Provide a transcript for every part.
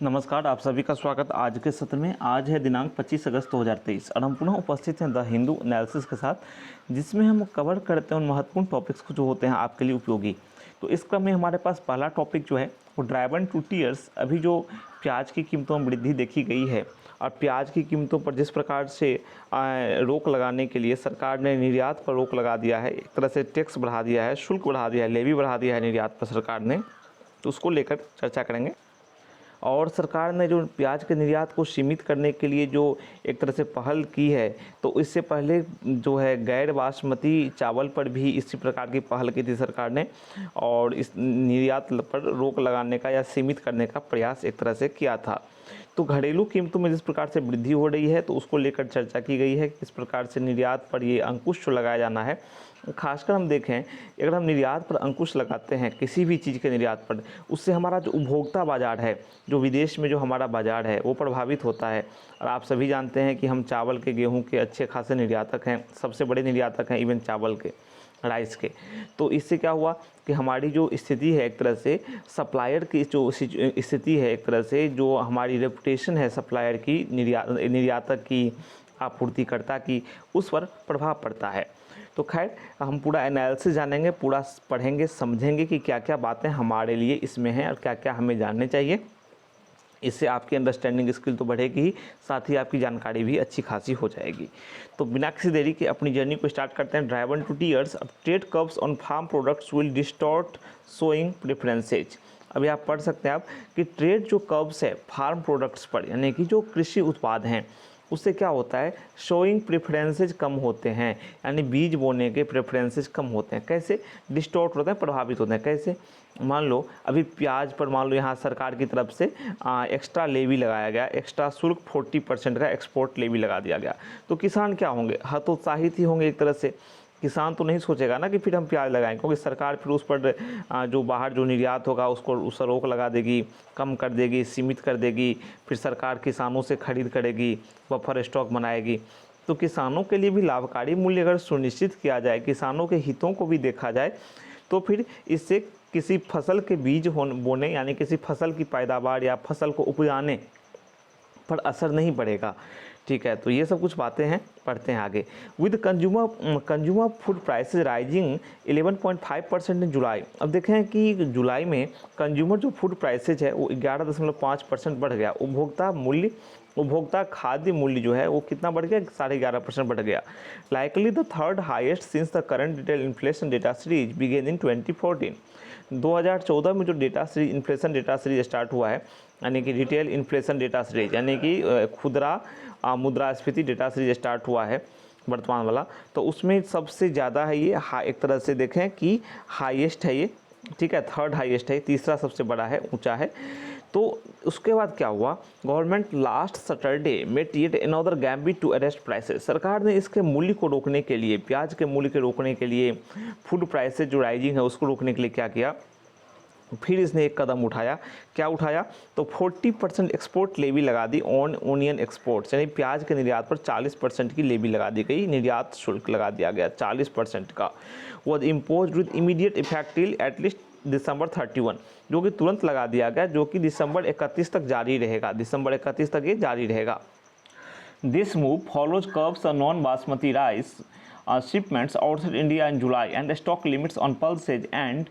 नमस्कार, आप सभी का स्वागत आज के सत्र में। आज है दिनांक 25 अगस्त 2023 और हम पुनः उपस्थित हैं द हिंदू एनालिसिस के साथ, जिसमें हम कवर करते हैं उन महत्वपूर्ण टॉपिक्स को जो होते हैं आपके लिए उपयोगी। तो इस क्रम में हमारे पास पहला टॉपिक जो है वो ड्राइवन टू टीयर्स। अभी जो प्याज की कीमतों में वृद्धि देखी गई है और प्याज की कीमतों पर जिस प्रकार से रोक लगाने के लिए सरकार ने निर्यात पर रोक लगा दिया है, एक तरह से टैक्स बढ़ा दिया है, शुल्क बढ़ा दिया है, लेवी बढ़ा दिया है निर्यात पर सरकार ने, तो उसको लेकर चर्चा करेंगे। और सरकार ने जो प्याज के निर्यात को सीमित करने के लिए जो एक तरह से पहल की है, तो इससे पहले जो है गैर बासमती चावल पर भी इसी प्रकार की पहल की थी सरकार ने, और इस निर्यात पर रोक लगाने का या सीमित करने का प्रयास एक तरह से किया था। तो घरेलू कीमतों में जिस प्रकार से वृद्धि हो रही है, तो उसको लेकर चर्चा की गई है कि किस प्रकार से निर्यात पर ये अंकुश जो लगाया जाना है। खासकर हम देखें, अगर हम निर्यात पर अंकुश लगाते हैं किसी भी चीज़ के निर्यात पर, उससे हमारा जो उपभोक्ता बाज़ार है, जो विदेश में जो हमारा बाज़ार है, वो प्रभावित होता है। और आप सभी जानते हैं कि हम चावल के, गेहूं के अच्छे खासे निर्यातक हैं, सबसे बड़े निर्यातक हैं इवन चावल के, राइस के। तो इससे क्या हुआ कि हमारी जो स्थिति है, एक तरह से सप्लायर की जो स्थिति है, एक तरह से जो हमारी रेपुटेशन है सप्लायर की, निर्यातक की, आपूर्तिकर्ता की, उस पर प्रभाव पड़ता है। तो खैर, हम पूरा एनालिसिस जानेंगे, पूरा पढ़ेंगे, समझेंगे कि क्या क्या बातें हमारे लिए इसमें हैं और क्या क्या हमें जानने चाहिए। इससे आपकी अंडरस्टैंडिंग स्किल तो बढ़ेगी ही, साथ ही आपकी जानकारी भी अच्छी खासी हो जाएगी। तो बिना किसी देरी के अपनी जर्नी को स्टार्ट करते हैं। Driven to tears, trade curbs on farm products will distort showing preferences. अभी आप पढ़ सकते हैं आप कि ट्रेड जो कर्व्स है फार्म प्रोडक्ट्स पर, यानी कि जो कृषि उत्पाद हैं, उससे क्या होता है, शोइंग प्रेफरेंसेज कम होते हैं, यानी बीज बोने के प्रेफरेंसेज कम होते हैं। कैसे डिस्टॉर्ट होते हैं, प्रभावित होते हैं? कैसे? मान लो अभी प्याज पर मान लो यहाँ सरकार की तरफ से एक्स्ट्रा लेवी लगाया गया, एक्स्ट्रा शुल्क 40% का एक्सपोर्ट लेवी लगा दिया गया, तो किसान क्या होंगे, हतोत्साहित ही होंगे एक तरह से। किसान तो नहीं सोचेगा ना कि फिर हम प्याज लगाएं, क्योंकि सरकार फिर उस पर जो बाहर जो निर्यात होगा उसको उस पर रोक लगा देगी, कम कर देगी, सीमित कर देगी। फिर सरकार किसानों से खरीद करेगी, बफर स्टॉक बनाएगी। तो किसानों के लिए भी लाभकारी मूल्य अगर सुनिश्चित किया जाए, किसानों के हितों को भी देखा जाए, तो फिर इससे किसी फसल के बीज बोने, यानी किसी फसल की पैदावार या फसल को उपजाने पर असर नहीं पड़ेगा। ठीक है, तो ये सब कुछ बातें हैं, पढ़ते हैं आगे। With consumer food prices rising 11.5% इन जुलाई। अब देखें कि जुलाई में कंज्यूमर जो फूड प्राइसेज है वो 11.5% बढ़ गया। उपभोक्ता खाद्य मूल्य जो है वो कितना बढ़ गया, 11.5% बढ़ गया। Likely the third highest since the current detail inflation data series began in 2014। 2014 में जो data series, inflation data series start हुआ है, यानी कि रिटेल इन्फ्लेशन डेटा सीरीज, यानी कि खुदरा मुद्रास्फीति डेटा सीरीज स्टार्ट हुआ है वर्तमान वाला, तो उसमें सबसे ज़्यादा है ये, एक तरह से देखें कि हाईएस्ट है ये, ठीक है, थर्ड हाईएस्ट है, तीसरा सबसे बड़ा है, ऊंचा है। तो उसके बाद क्या हुआ, government last Saturday met yet another gambit to arrest prices. सरकार ने इसके मूल्य को रोकने के लिए, प्याज के मूल्य को रोकने के लिए, फूड प्राइसेस जो राइजिंग है उसको रोकने के लिए क्या किया, फिर इसने एक कदम उठाया। क्या उठाया, तो 40% एक्सपोर्ट लेवी लगा दी ऑन ओनियन एक्सपोर्ट्स, यानी प्याज के निर्यात पर 40% की लेवी लगा दी गई, निर्यात शुल्क लगा दिया गया 40% का। Was impose with immediate effect till at least December 31, जो कि तुरंत लगा दिया गया, जो कि दिसंबर 31 तक जारी रहेगा, दिसंबर 31 तक ये जारी रहेगा। This move follows curves on non basmati rice shipments outside India in July and stock limits on pulses and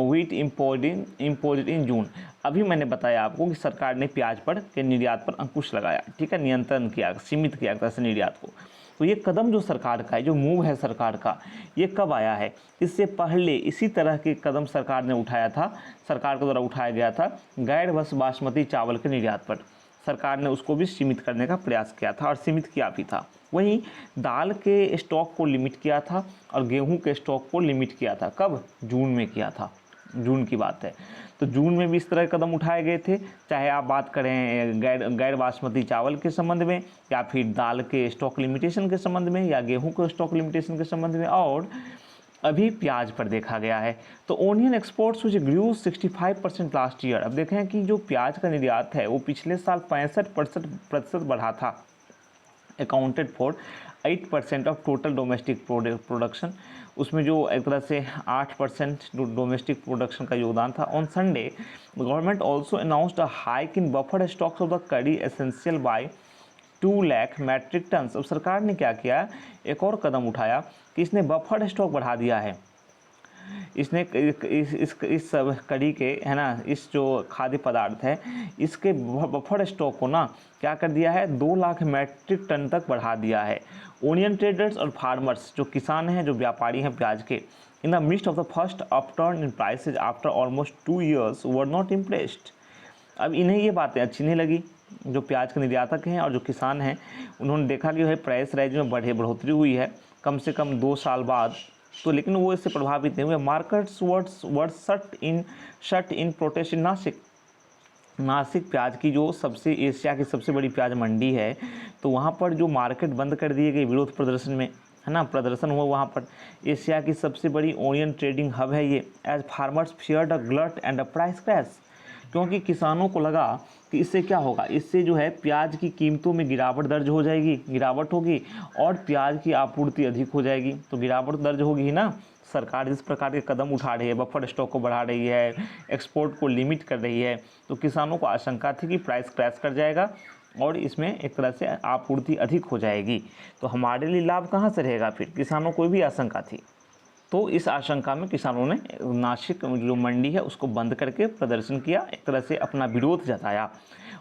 wheat imported in June। अभी मैंने बताया आपको कि सरकार ने प्याज पर के निर्यात पर अंकुश लगाया, ठीक है, नियंत्रण किया, सीमित किया एक तरह से निर्यात को। तो ये कदम जो सरकार का है, जो मूव है सरकार का, ये कब आया है? इससे पहले इसी तरह के कदम सरकार ने उठाया था, सरकार के द्वारा उठाया गया था गैर बासमती चावल के निर्यात पर। सरकार ने उसको भी सीमित करने का प्रयास किया था और सीमित किया भी था। वहीं दाल के स्टॉक को लिमिट किया था और गेहूं के स्टॉक को लिमिट किया था। कब? जून में किया था, जून की बात है। तो जून में भी इस तरह के कदम उठाए गए थे, चाहे आप बात करें गैर बासमती चावल के संबंध में, या फिर दाल के स्टॉक लिमिटेशन के संबंध में, या गेहूं के स्टॉक लिमिटेशन के संबंध में, और अभी प्याज पर देखा गया है। तो ओनियन एक्सपोर्ट्स विच ग्रू 65% लास्ट ईयर। अब देखें कि जो प्याज का निर्यात है वो पिछले साल 65% बढ़ा था, accounted for 8% of total domestic production. उसमें जो एक तरह से 8% डोमेस्टिक प्रोडक्शन का योगदान था। On Sunday government also announced a hike in buffer stocks of the कड़ी essential by 2 lakh metric tons. अब सरकार ने क्या किया, एक और कदम उठाया कि इसने बफर स्टॉक बढ़ा दिया है। इसने इस सब कड़ी के, है ना, इस जो खाद्य पदार्थ है इसके बफर स्टॉक को ना क्या कर दिया है, 2 लाख मैट्रिक टन तक बढ़ा दिया है। ओनियन ट्रेडर्स और फार्मर्स, जो किसान हैं, जो व्यापारी हैं प्याज के, in the mist of the first upturn in prices after almost 2 years were not impressed. अब इन्हें ये बातें अच्छी नहीं लगी, जो प्याज के निर्यातक हैं और जो किसान हैं, उन्होंने देखा कि भाई प्राइस राइज में बढ़ोतरी हुई है कम से कम 2 साल बाद, तो लेकिन वो इससे प्रभावित नहीं हुए। Markets word shut in protest in Nashik प्याज की जो सबसे एशिया की सबसे बड़ी प्याज मंडी है, तो वहाँ पर जो मार्केट बंद कर दिए गए विरोध प्रदर्शन में, है ना, प्रदर्शन हुआ वहाँ पर। एशिया की सबसे बड़ी ओनियन ट्रेडिंग हब है ये। As farmers feared a glut and a price crash, क्योंकि किसानों को लगा कि इससे क्या होगा, इससे जो है प्याज की कीमतों में गिरावट दर्ज हो जाएगी, गिरावट होगी और प्याज की आपूर्ति अधिक हो जाएगी। तो गिरावट दर्ज होगी ही ना। सरकार जिस प्रकार के कदम उठा रही है, बफर स्टॉक को बढ़ा रही है, एक्सपोर्ट को लिमिट कर रही है, तो किसानों को आशंका थी कि प्राइस क्रैश कर जाएगा और इसमें एक तरह से आपूर्ति अधिक हो जाएगी। तो हमारे लिए लाभ कहाँ से रहेगा, फिर किसानों को भी आशंका थी। तो इस आशंका में किसानों ने नासिक जो मंडी है उसको बंद करके प्रदर्शन किया, एक तरह से अपना विरोध जताया।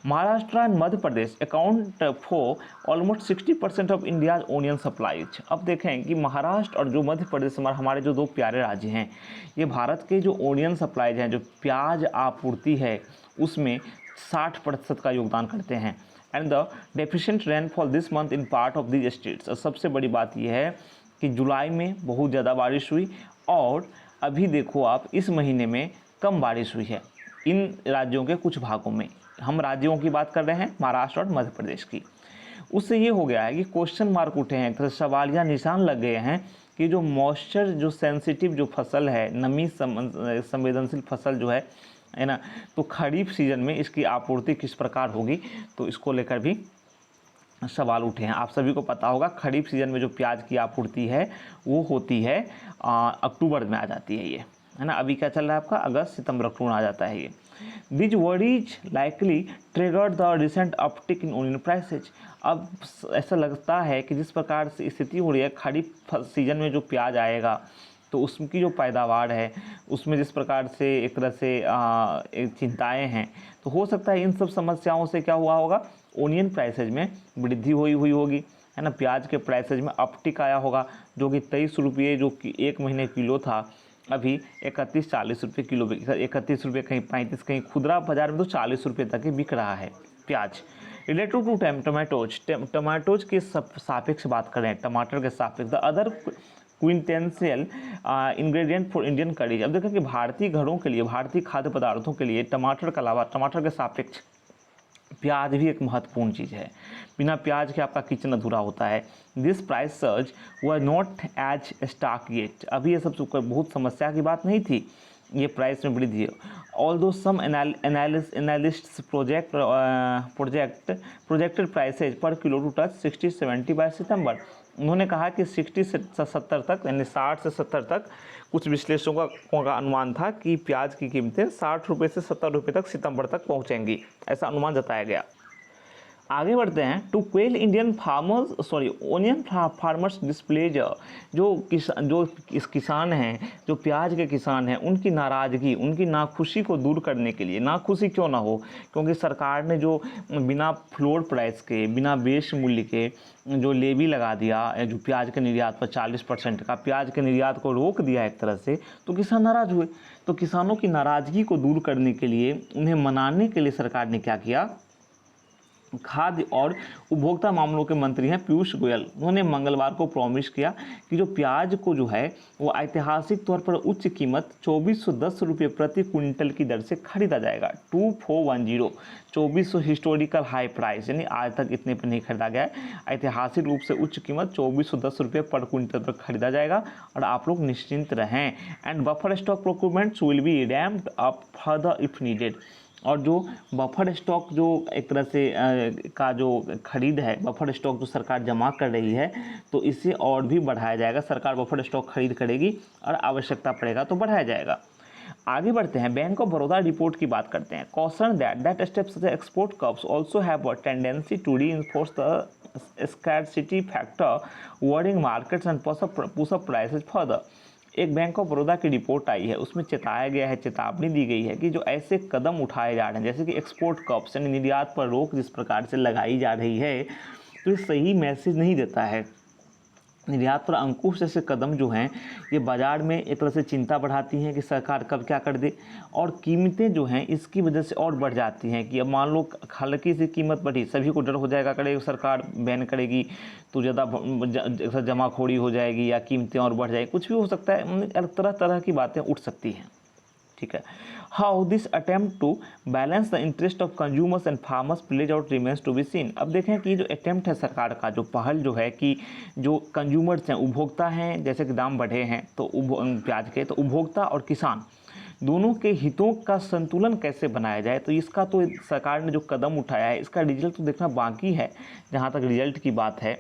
Maharashtra and Madhya Pradesh account for almost 60% of India's onion supplies. अब देखें कि महाराष्ट्र और जो मध्य प्रदेश हमारे जो 2 प्यारे राज्य हैं, ये भारत के जो ओनियन सप्लाईज हैं, जो प्याज आपूर्ति है, उसमें 60% का योगदान करते हैं। And the deficient rainfall this month in part of these states. सबसे बड़ी बात यह है कि जुलाई में बहुत ज़्यादा बारिश हुई और अभी देखो आप इस महीने में कम बारिश हुई है इन राज्यों के कुछ भागों में। हम राज्यों की बात कर रहे हैं, महाराष्ट्र और मध्य प्रदेश की। उससे ये हो गया है कि क्वेश्चन मार्क उठे हैं, तो सवालिया निशान लग गए हैं कि जो मॉइस्चर जो सेंसिटिव जो फसल है, नमी संवेदनशील फसल जो है ना, तो खरीफ सीजन में इसकी आपूर्ति किस प्रकार होगी, तो इसको लेकर भी सवाल उठे हैं। आप सभी को पता होगा खरीफ सीजन में जो प्याज की आपूर्ति है वो होती है अक्टूबर में आ जाती है ना। अभी क्या चल रहा है आपका, अगस्त सितंबर अक्टूबर आ जाता है ये। These worries likely triggered the recent uptick in onion prices. अब ऐसा लगता है कि जिस प्रकार से स्थिति हो रही है, खरीफ सीजन में जो प्याज आएगा तो उसकी जो पैदावार है उसमें जिस प्रकार से एक तरह से चिंताएं हैं, तो हो सकता है इन सब समस्याओं से क्या हुआ होगा, ओनियन प्राइसेज में वृद्धि हुई होगी, है ना। प्याज के प्राइसेज में अपटिक आया होगा, जो कि 23 रुपये जो कि 1 महीने किलो था, अभी 31-40 रुपये किलो, 31 रुपये, कहीं 35, कहीं खुदरा बाजार में तो 40 रुपये तक ही बिक रहा है प्याज। रिलेटेड टू टमाटोज के सापेक्ष बात करें, टमाटर के सापेक्ष the other quintessential ingredient for Indian curries. अब देखो कि भारतीय घरों के लिए, भारतीय खाद्य पदार्थों के लिए टमाटर के अलावा, टमाटर के सापेक्ष प्याज भी एक महत्वपूर्ण चीज़ है। बिना प्याज के आपका किचन अधूरा होता है। This price surge were not as stock yet. अभी ये सब बहुत समस्या की बात नहीं थी, ये प्राइस में वृद्धि है। ऑल्दो सम एनालिस्ट्स प्रोजेक्टेड प्राइसेज पर किलो टू टच 60-70 बाय सितंबर। उन्होंने कहा कि 60 से 70 तक, यानी 60 से 70 तक कुछ विश्लेषकों का अनुमान था कि प्याज की कीमतें 60 रुपये से 70 रुपये तक सितंबर तक पहुंचेंगी, ऐसा अनुमान जताया गया। आगे बढ़ते हैं। To quell Indian onion farmers displeasure. जो किसान हैं, जो प्याज के किसान हैं, उनकी नाराज़गी, उनकी नाखुशी को दूर करने के लिए, नाखुशी क्यों ना हो, क्योंकि सरकार ने जो बिना फ्लोर प्राइस के, बिना बेच मूल्य के जो लेवी लगा दिया, जो प्याज के निर्यात पर 40% का प्याज के निर्यात को रोक दिया एक तरह से, तो किसान नाराज़ हुए। तो किसानों की नाराज़गी को दूर करने के लिए, उन्हें मनाने के लिए सरकार ने क्या किया, खाद्य और उपभोक्ता मामलों के मंत्री हैं पीयूष गोयल, उन्होंने मंगलवार को प्रॉमिस किया कि जो प्याज को जो है वो ऐतिहासिक तौर पर उच्च कीमत 2410 रुपये प्रति क्विंटल की दर से खरीदा जाएगा। 2410 हिस्टोरिकल हाई प्राइस, यानी आज तक इतने पर नहीं खरीदा गया है। ऐतिहासिक रूप से उच्च कीमत 2410 रुपये पर क्विंटल पर खरीदा जाएगा और आप लोग निश्चिंत रहें। And buffer stock procurements will be ramped up further if needed. और जो बफर स्टॉक जो एक तरह से का जो खरीद है, बफर स्टॉक जो सरकार जमा कर रही है, तो इसे और भी बढ़ाया जाएगा। सरकार बफर स्टॉक खरीद करेगी और आवश्यकता पड़ेगा तो बढ़ाया जाएगा। आगे बढ़ते हैं, बैंक ऑफ बड़ौदा रिपोर्ट की बात करते हैं। Caution that steps export curbs also have a tendency to reinforce the scarcity factor wording markets and push up prices further. एक बैंक ऑफ बड़ौदा की रिपोर्ट आई है, उसमें चेताया गया है, चेतावनी दी गई है कि जो ऐसे कदम उठाए जा रहे हैं, जैसे कि एक्सपोर्ट कर्व्स यानी निर्यात पर रोक जिस प्रकार से लगाई जा रही है, तो ये सही मैसेज नहीं देता है। निर्यात पर अंकुश जैसे कदम जो हैं, ये बाज़ार में एक तरह से चिंता बढ़ाती हैं कि सरकार कब क्या कर दे, और कीमतें जो हैं इसकी वजह से और बढ़ जाती हैं कि अब मान लो हल्की सी कीमत बढ़ी, सभी को डर हो जाएगा, करेगी सरकार बैन करेगी तो ज़्यादा जमाखोरी हो जाएगी या कीमतें और बढ़ जाएगी, कुछ भी हो सकता है, तरह तरह की बातें उठ सकती हैं। ठीक है, how this attempt to balance the interest of consumers and farmers plays out remains to be seen. अब देखें कि जो अटेम्प्ट है सरकार का, जो पहल जो है कि जो कंज्यूमर्स हैं, उपभोक्ता हैं, जैसे कि दाम बढ़े हैं तो प्याज के, तो उपभोक्ता और किसान दोनों के हितों का संतुलन कैसे बनाया जाए, तो इसका तो सरकार ने जो कदम उठाया है इसका रिजल्ट तो देखना बाकी है। जहाँ तक रिजल्ट की बात है,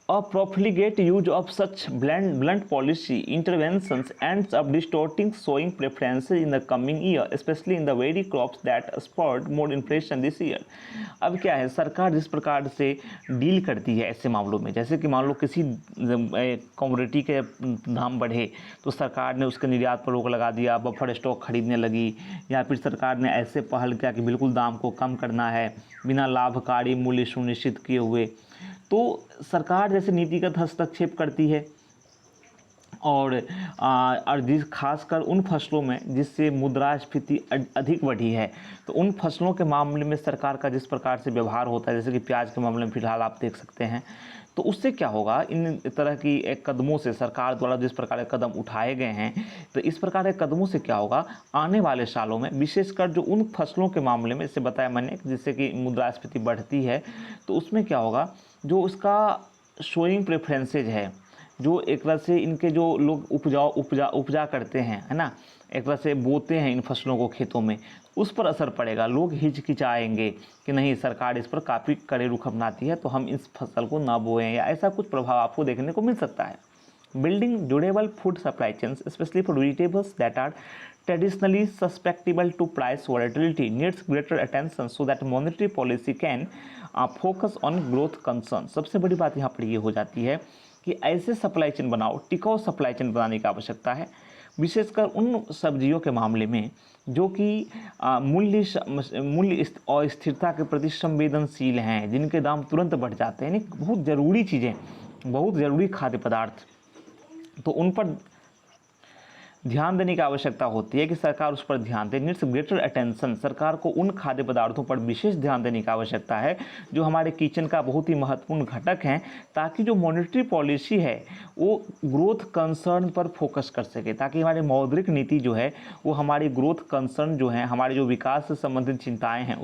a profligate use of such blunt policy interventions ends up distorting sowing preferences in the coming year, especially in the very crops that spurred more inflation this year। अब क्या है, सरकार जिस प्रकार से डील करती है ऐसे मामलों में, जैसे कि मान लो किसी कमोडिटी के दाम बढ़े तो सरकार ने उसके निर्यात पर रोक लगा दिया, बफर स्टॉक खरीदने लगी, या फिर सरकार ने ऐसे पहल किया कि बिल्कुल दाम को कम करना है बिना लाभकारी मूल्य सुनिश्चित किए हुए, तो सरकार जैसे नीतिगत हस्तक्षेप करती है। और जिस खासकर उन फसलों में जिससे मुद्रास्फीति अधिक बढ़ी है, तो उन फसलों के मामले में सरकार का जिस प्रकार से व्यवहार होता है, जैसे कि प्याज के मामले में फिलहाल आप देख सकते हैं, तो उससे क्या होगा, इन तरह की एक कदमों से सरकार द्वारा जिस प्रकार के कदम उठाए गए हैं, तो इस प्रकार के कदमों से क्या होगा, आने वाले सालों में विशेषकर जो उन फसलों के मामले में, इससे बताया मैंने जिससे कि मुद्रास्फीति बढ़ती है, तो उसमें क्या होगा, जो उसका शोइंग प्रेफरेंसेज है, जो एक तरह से इनके जो लोग उपजा करते हैं, है ना, एक तरह से बोते हैं इन फसलों को खेतों में, उस पर असर पड़ेगा। लोग हिचकिचाएंगे कि नहीं, सरकार इस पर काफ़ी कड़े रुख अपनाती है तो हम इस फसल को ना बोएं, या ऐसा कुछ प्रभाव आपको देखने को मिल सकता है। Building durable food supply chains specially for vegetables that are traditionally susceptible to price volatility needs greater attention so that monetary policy can focus on growth concerns। सबसे बड़ी बात यहाँ पर ये हो जाती है कि ऐसे सप्लाई चेन बनाओ, टिकाऊ सप्लाई चेन बनाने की आवश्यकता है, विशेषकर उन सब्जियों के मामले में जो कि मूल्य और स्थिरता के प्रति संवेदनशील हैं, जिनके दाम तुरंत बढ़ जाते हैं, यानी बहुत ज़रूरी चीज़ें, बहुत ज़रूरी खाद्य पदार्थ, तो उन पर ध्यान देने की आवश्यकता होती है कि सरकार उस पर ध्यान दे। नीड्स ग्रेटर अटेंशन, सरकार को उन खाद्य पदार्थों पर विशेष ध्यान देने की आवश्यकता है जो हमारे किचन का बहुत ही महत्वपूर्ण घटक हैं, ताकि जो मॉनेटरी पॉलिसी है वो ग्रोथ कंसर्न पर फोकस कर सके, ताकि हमारी मौद्रिक नीति जो है वो हमारी ग्रोथ कंसर्न जो है, हमारे जो विकास से संबंधित चिंताएँ हैं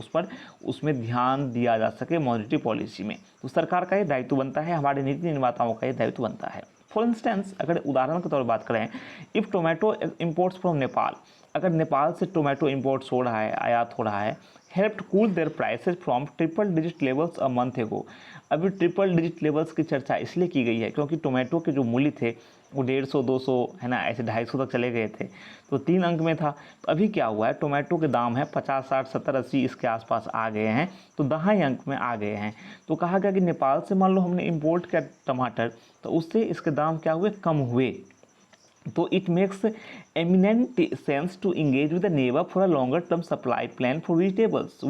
उसमें ध्यान दिया जा सके मॉनेटरी पॉलिसी में। तो सरकार का ये दायित्व बनता है, हमारे नीति निर्माताओं का ये दायित्व बनता है। फॉर इंस्टेंस, अगर उदाहरण के तौर पर बात करें, if tomato imports from Nepal, अगर नेपाल से टोमेटो इम्पोर्ट्स हो रहा है, आयात हो रहा है, help to cool their prices from triple digit levels a month ago. अभी ट्रिपल डिजिट लेवल्स की चर्चा इसलिए की गई है क्योंकि टोमेटो के जो मूल्य थे वो 150-200 है ना, ऐसे 250 तक चले गए थे, तो 3 अंक में था। तो अभी क्या हुआ है, टोमेटो के दाम है 50, 60, 70, 80 इसके आसपास आ गए हैं, तो 10 अंक में आ गए हैं। तो कहा गया कि नेपाल से मान लो हमने इम्पोर्ट किया टमाटर, तो उससे इसके दाम क्या हुए, कम हुए। तो it makes eminent sense to engage with the neighbour for a longer term supply plan for vegetables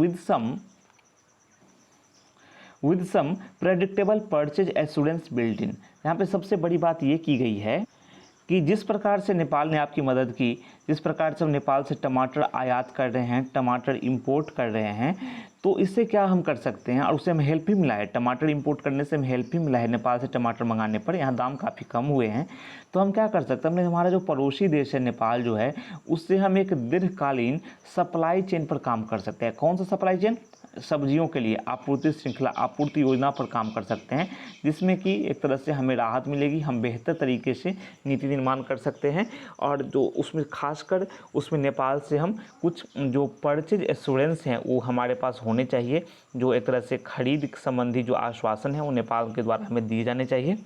with some predictable purchase assurance built in. यहाँ पे सबसे बड़ी बात ये की गई है कि जिस प्रकार से नेपाल ने आपकी मदद की, जिस प्रकार से हम नेपाल से टमाटर आयात कर रहे हैं, टमाटर इंपोर्ट कर रहे हैं, तो इससे क्या हम कर सकते हैं, और उससे हमें हेल्प भी मिला है, टमाटर इंपोर्ट करने से हमें हेल्प भी मिला है, नेपाल से टमाटर मंगाने पर यहाँ दाम काफ़ी कम हुए हैं। तो हम क्या कर सकते हैं, हमने हमारा जो पड़ोसी देश है नेपाल जो है, उससे हम एक दीर्घकालीन सप्लाई चेन पर काम कर सकते हैं। कौन सा सप्लाई चेन, सब्जियों के लिए आपूर्ति श्रृंखला आपूर्ति योजना पर काम कर सकते हैं, जिसमें कि एक तरह से हमें राहत मिलेगी, हम बेहतर तरीके से नीति निर्माण कर सकते हैं। और जो उसमें खासकर उसमें नेपाल से हम कुछ जो परचेज एश्योरेंस हैं वो हमारे पास होने चाहिए, जो एक तरह से खरीद संबंधी जो आश्वासन है वो नेपाल के द्वारा हमें दिए जाने चाहिए।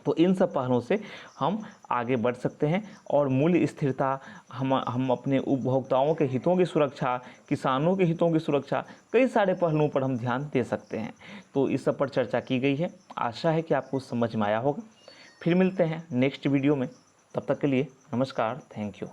तो इन सब पहलुओं से हम आगे बढ़ सकते हैं और मूल्य स्थिरता, हम अपने उपभोक्ताओं के हितों की सुरक्षा, किसानों के हितों की सुरक्षा, कई सारे पहलुओं पर हम ध्यान दे सकते हैं। तो इस सब पर चर्चा की गई है। आशा है कि आपको समझ में आया होगा। फिर मिलते हैं नेक्स्ट वीडियो में, तब तक के लिए नमस्कार, थैंक यू।